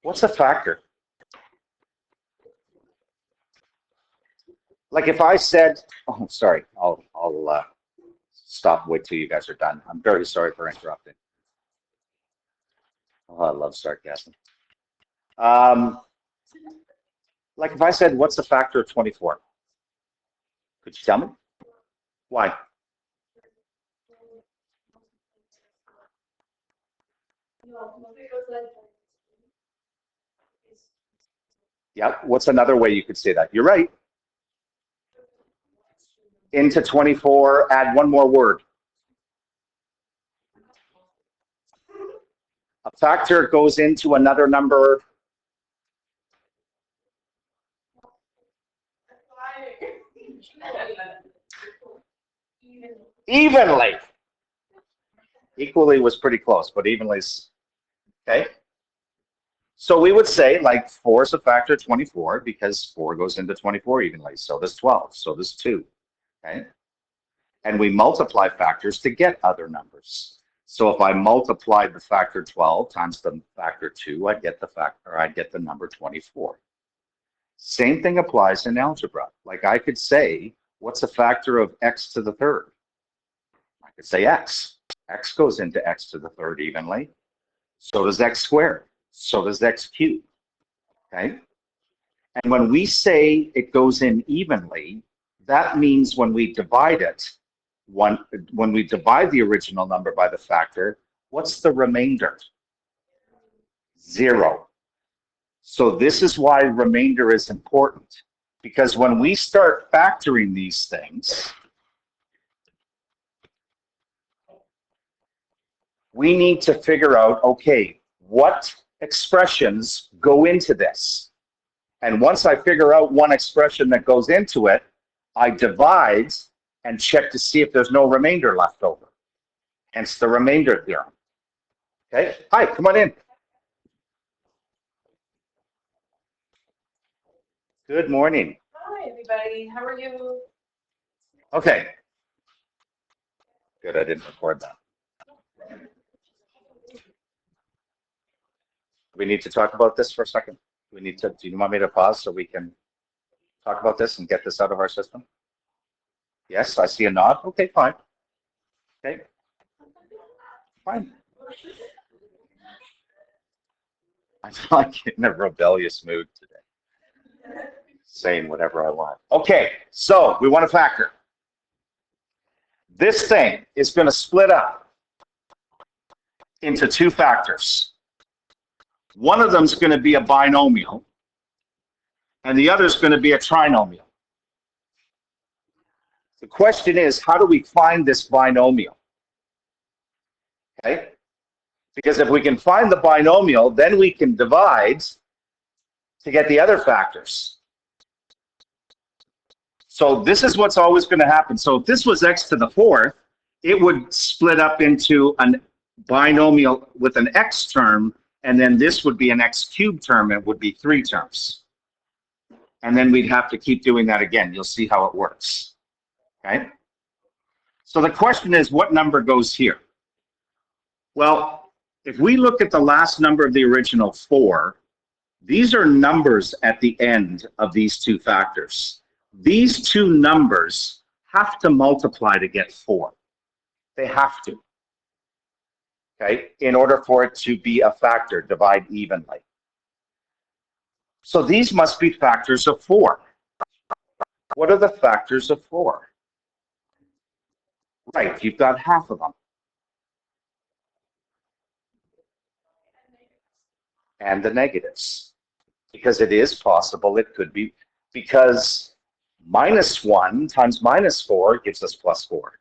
What's a factor? Like if I said, oh, sorry, I'll stop, wait till you guys are done. I'm very sorry for interrupting. Oh, I love sarcasm. Like if I said, what's the factor of 24? Could you tell me? Why? Yeah, what's another way you could say that? You're right. Into 24, add one more word. A factor goes into another number. Evenly. Equally was pretty close, but evenly is, okay? So we would say like 4 is a factor of 24 because 4 goes into 24 evenly. So does 12, so does 2, okay? And we multiply factors to get other numbers. So if I multiplied the factor 12 times the factor 2, I'd get the number 24. Same thing applies in algebra. Like I could say, what's a factor of x to the third? I could say x. X goes into x to the third evenly. So does x squared. So does x cubed. Okay? And when we say it goes in evenly, that means when we divide it, when we divide the original number by the factor, what's the remainder? 0. So this is why remainder is important, because when we start factoring these things, we need to figure out, okay, what expressions go into this? And once I figure out one expression that goes into it, I divide and check to see if there's no remainder left over. Hence the remainder theorem. Okay, hi, come on in. Good morning. Hi, everybody. How are you? Okay. Good, I didn't record that. We need to talk about this for a second. Do you want me to pause so we can talk about this and get this out of our system? Yes, I see a nod. Okay, fine. Okay, fine. I'm like in a rebellious mood today, saying whatever I want. Okay, so we want a factor. This thing is going to split up into 2 factors. One of them is going to be a binomial, and the other is going to be a trinomial. The question is, how do we find this binomial? Okay? Because if we can find the binomial, then we can divide to get the other factors. So this is what's always going to happen. So if this was x to the 4th, it would split up into a binomial with an x term, and then this would be an x cubed term. It would be 3 terms. And then we'd have to keep doing that again. You'll see how it works. Okay? So the question is, what number goes here? Well, if we look at the last number of the original 4, these are numbers at the end of these 2 factors. These 2 numbers have to multiply to get 4. They have to. Okay? In order for it to be a factor, divide evenly. So these must be factors of 4. What are the factors of 4? Right, you've got half of them. And the negatives. Because it is possible it could be, because -1 times -4 gives us +4.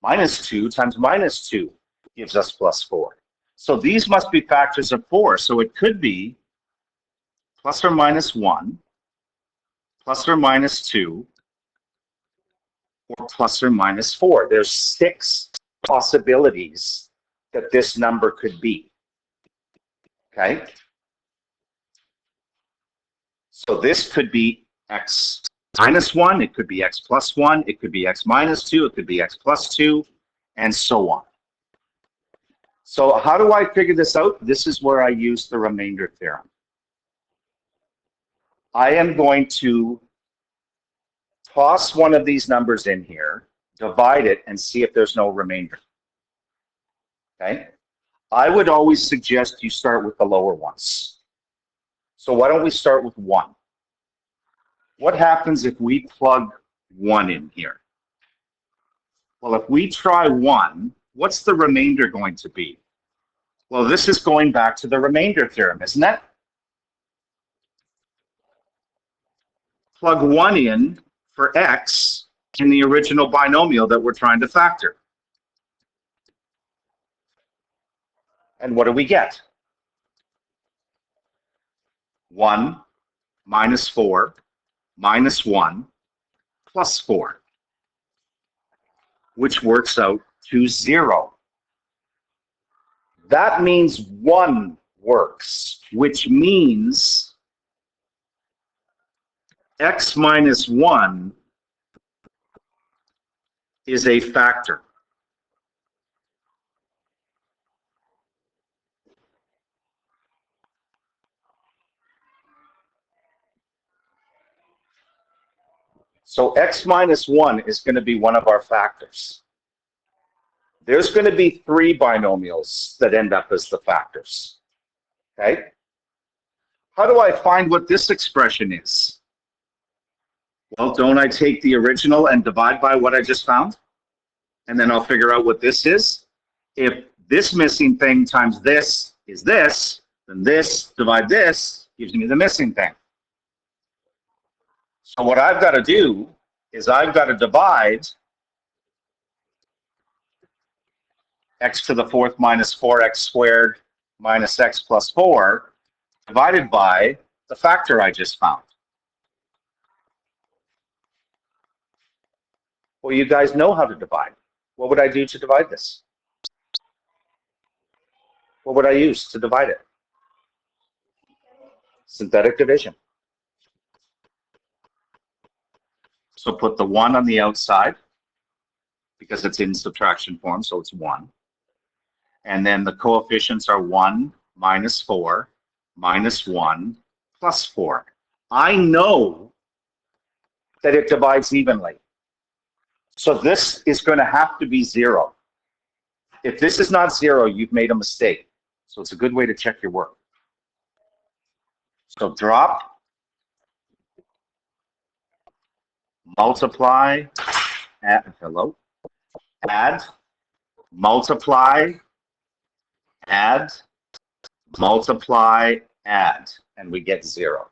-2 times -2 gives us +4. So these must be factors of 4. So it could be ±1, ±2, or ±4. There's 6 possibilities that this number could be. Okay? So this could be x -1, it could be x +1, it could be x -2, it could be x +2, and so on. So how do I figure this out? This is where I use the remainder theorem. I am going to toss one of these numbers in here, divide it, and see if there's no remainder. Okay? I would always suggest you start with the lower ones. So why don't we start with 1? What happens if we plug 1 in here? Well, if we try 1, what's the remainder going to be? Well, this is going back to the remainder theorem, isn't it? Plug 1 in for x in the original binomial that we're trying to factor. And what do we get? 1 minus 4 minus 1 plus 4, which works out to 0. That means 1 works, which means x minus 1 is a factor. So x minus 1 is going to be one of our factors. There's going to be 3 binomials that end up as the factors. Okay? How do I find what this expression is? Well, don't I take the original and divide by what I just found? And then I'll figure out what this is. If this missing thing times this is this, then this divide this gives me the missing thing. So what I've got to do is I've got to divide x to the 4th minus 4x squared minus x plus 4 divided by the factor I just found. Well, you guys know how to divide. What would I do to divide this? What would I use to divide it? Synthetic division. So put the 1 on the outside because it's in subtraction form, so it's 1. And then the coefficients are 1 minus 4 minus 1 plus 4. I know that it divides evenly. So this is going to have to be 0. If this is not 0, you've made a mistake. So it's a good way to check your work. So drop, multiply, add, add, multiply, add, multiply, add, and we get 0.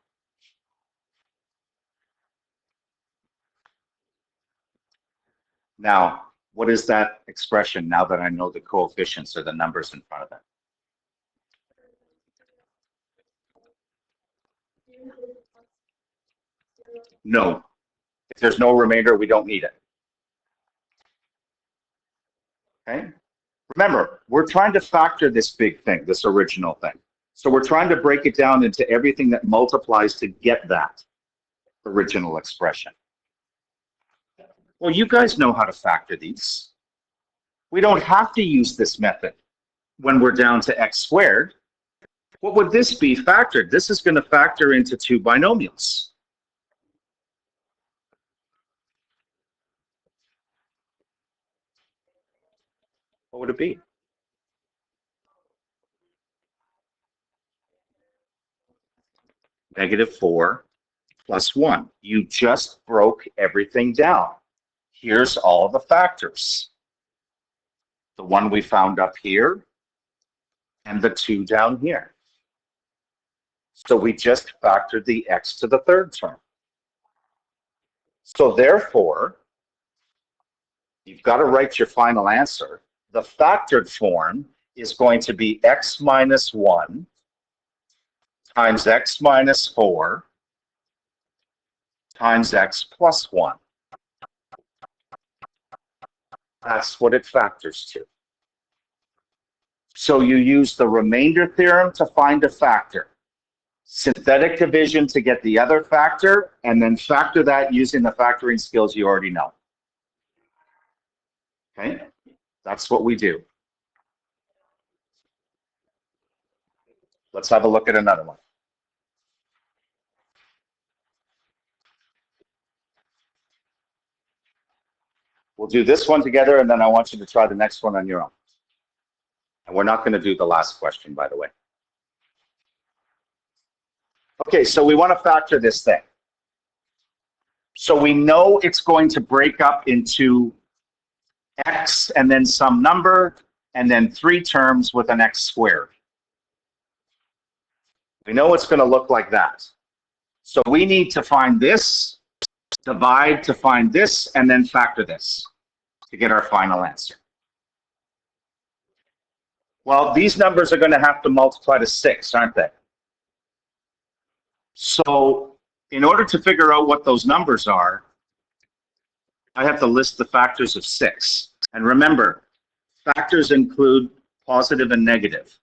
Now, what is that expression now that I know the coefficients or the numbers in front of it? No. If there's no remainder, we don't need it. Okay? Remember, we're trying to factor this big thing, this original thing. So we're trying to break it down into everything that multiplies to get that original expression. Well, you guys know how to factor these. We don't have to use this method when we're down to x squared. What would this be factored? This is going to factor into 2 binomials. What would it be? -4 plus 1. You just broke everything down. Here's all the factors. The 1 we found up here and the 2 down here. So we just factored the x to the 3rd term. So therefore, you've got to write your final answer. The factored form is going to be x minus 1 times x minus 4 times x plus 1. That's what it factors to. So you use the remainder theorem to find a factor, synthetic division to get the other factor, and then factor that using the factoring skills you already know. Okay? That's what we do. Let's have a look at another one. We'll do this one together, and then I want you to try the next one on your own. And we're not going to do the last question, by the way. Okay, so we want to factor this thing. So we know it's going to break up into x and then some number, and then 3 terms with an x squared. We know it's going to look like that. So we need to find this, divide to find this, and then factor this to get our final answer. Well, these numbers are going to have to multiply to 6, aren't they? So in order to figure out what those numbers are, I have to list the factors of 6. And remember, factors include positive and negative.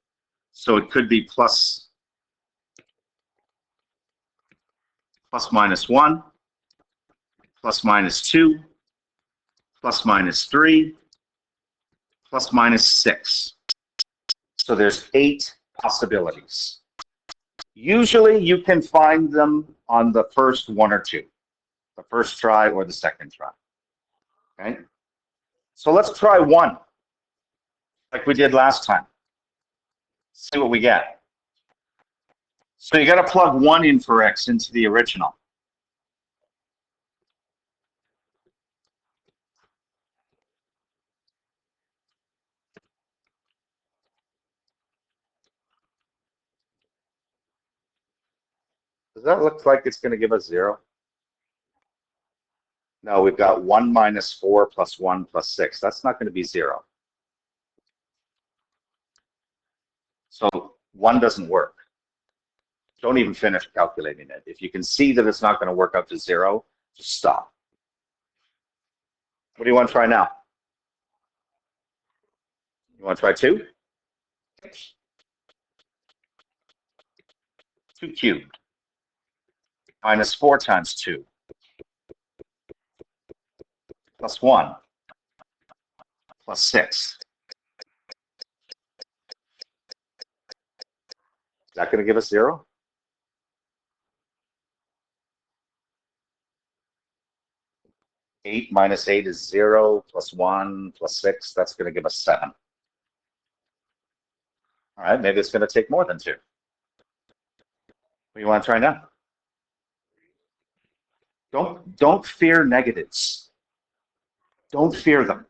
So it could be plus minus 1, plus minus 2, plus minus 3, plus minus 6. So there's 8 possibilities. Usually you can find them on the first 1 or 2, the first try or the second try. Okay? So let's try 1, like we did last time. See what we get. So you got to plug 1 in for x into the original. Does that look like it's going to give us 0? No, we've got 1 minus 4 plus 1 plus 6. That's not going to be 0. So 1 doesn't work. Don't even finish calculating it. If you can see that it's not going to work out to 0, just stop. What do you want to try now? You want to try 2? 2 cubed minus 4 times 2 plus 1 plus 6. Is that going to give us 0? Eight minus 8 is 0, plus 1 plus 6. That's going to give us 7. All right, maybe it's going to take more than 2. What do you want to try now? Don't fear negatives. Don't fear them.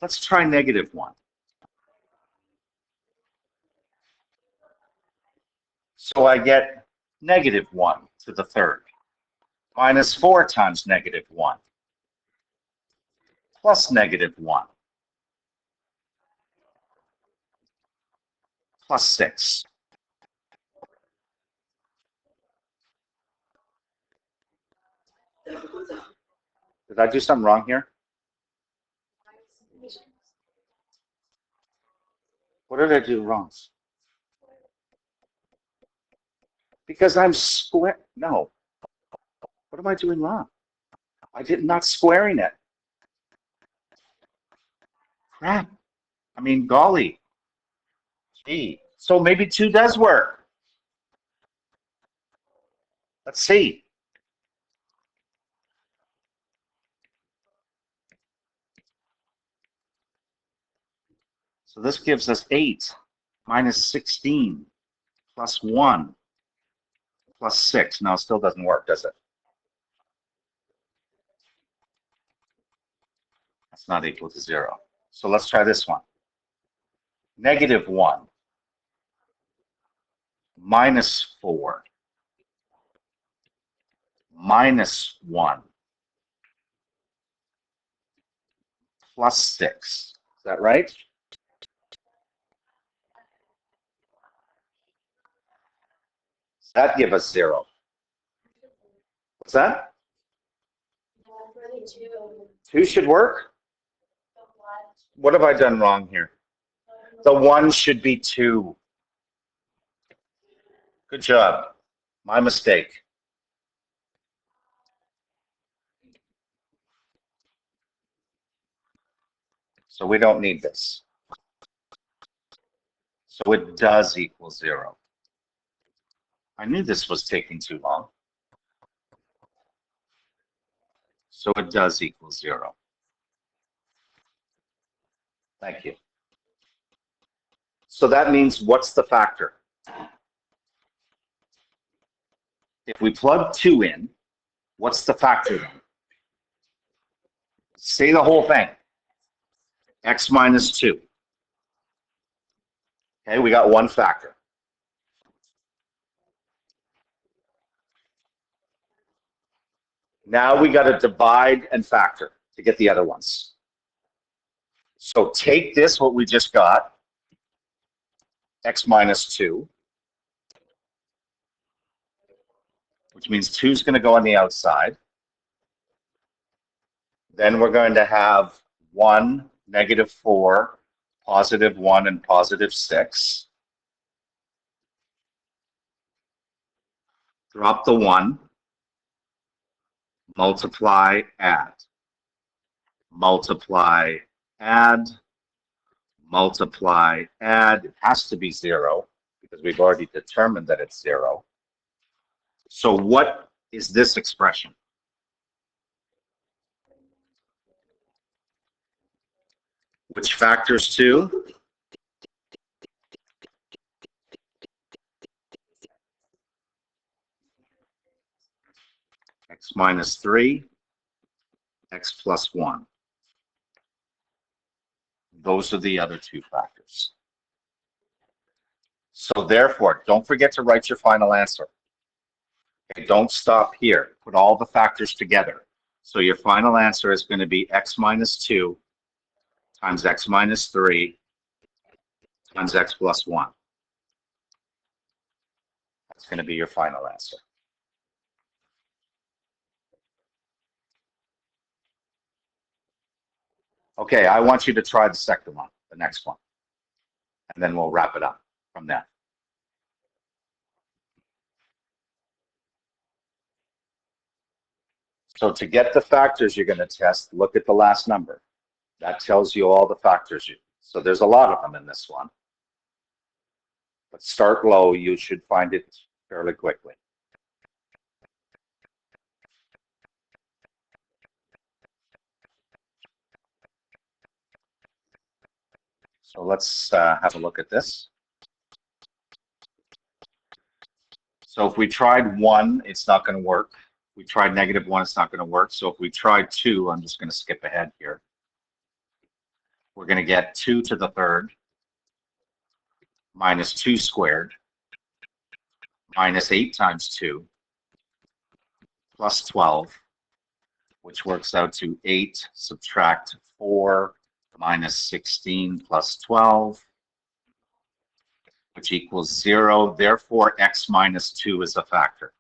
Let's try negative 1. So I get negative 1 to the third minus 4 times negative 1 plus negative 1 plus 6. Did I do something wrong here? What did I do wrong? Because I'm square. No. What am I doing wrong? Not squaring it. Crap. I mean, golly. Gee. So maybe 2 does work. Let's see. So this gives us 8 minus 16 plus 1 plus 6. Now it still doesn't work, does it? That's not equal to 0. So let's try this one. Negative 1 minus 4 minus 1 plus 6. Is that right? Does that give us 0? What's that? 2 should work? What have I done wrong here? The 1 should be 2. Good job. My mistake. So we don't need this. So it does equal 0. I knew this was taking too long. So it does equal 0. Thank you. So that means what's the factor? If we plug 2 in, what's the factor then? Say the whole thing. X minus 2. Okay, we got one factor. Now we got to divide and factor to get the other ones. So take this, what we just got, x minus 2, which means 2 is going to go on the outside. Then we're going to have 1, negative 4, positive 1, and positive 6. Drop the 1, multiply, add. Multiply, add. Multiply, add. It has to be 0 because we've already determined that it's 0. So what is this expression? Which factors 2? X minus 3, x plus 1. Those are the other 2 factors. So therefore, don't forget to write your final answer. Okay, don't stop here. Put all the factors together. So your final answer is going to be x minus 2 times x minus 3 times x plus 1. That's going to be your final answer. Okay, I want you to try the second one, the next one, and then we'll wrap it up from there. So to get the factors you're going to test, look at the last number. That tells you all the factors. So there's a lot of them in this one. But start low, you should find it fairly quickly. So let's have a look at this. So if we tried 1, it's not going to work. If we tried negative 1, it's not going to work. So if we tried 2, I'm just going to skip ahead here. We're going to get 2 to the third minus 2 squared minus 8 times 2 plus 12, which works out to 8 subtract 4 minus 16 plus 12, which equals 0. Therefore, x minus 2 is a factor.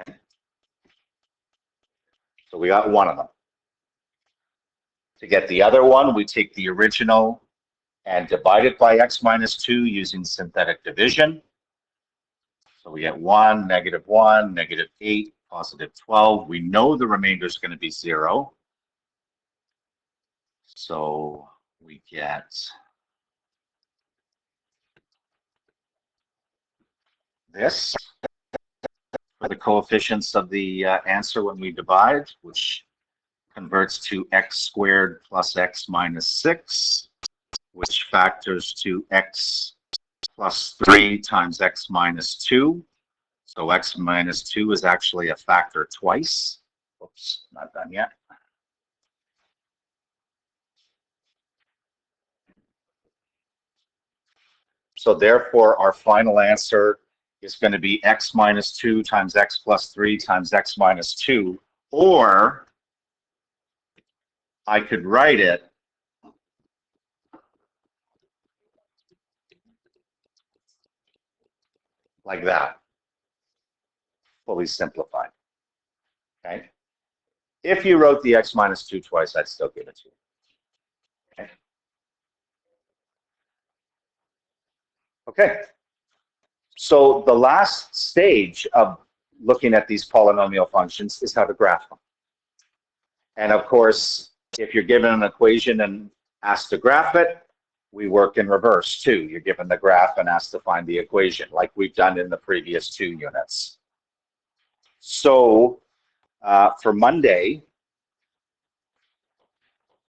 Okay. So we got one of them. To get the other one, we take the original and divide it by x minus 2 using synthetic division. So we get 1, negative 8, positive 12. We know the remainder is going to be 0. So we get this for the coefficients of the answer when we divide, which converts to x squared plus x minus 6, which factors to x plus 3 times x minus 2. So x minus 2 is actually a factor twice. Oops, not done yet. So therefore, our final answer is going to be x minus 2 times x plus 3 times x minus 2, or I could write it like that, fully simplified. Okay. If you wrote the x minus 2 twice, I'd still give it to you. Okay. Okay. So the last stage of looking at these polynomial functions is how to graph them. And of course, if you're given an equation and asked to graph it, we work in reverse too. You're given the graph and asked to find the equation like we've done in the previous 2 units. So for Monday,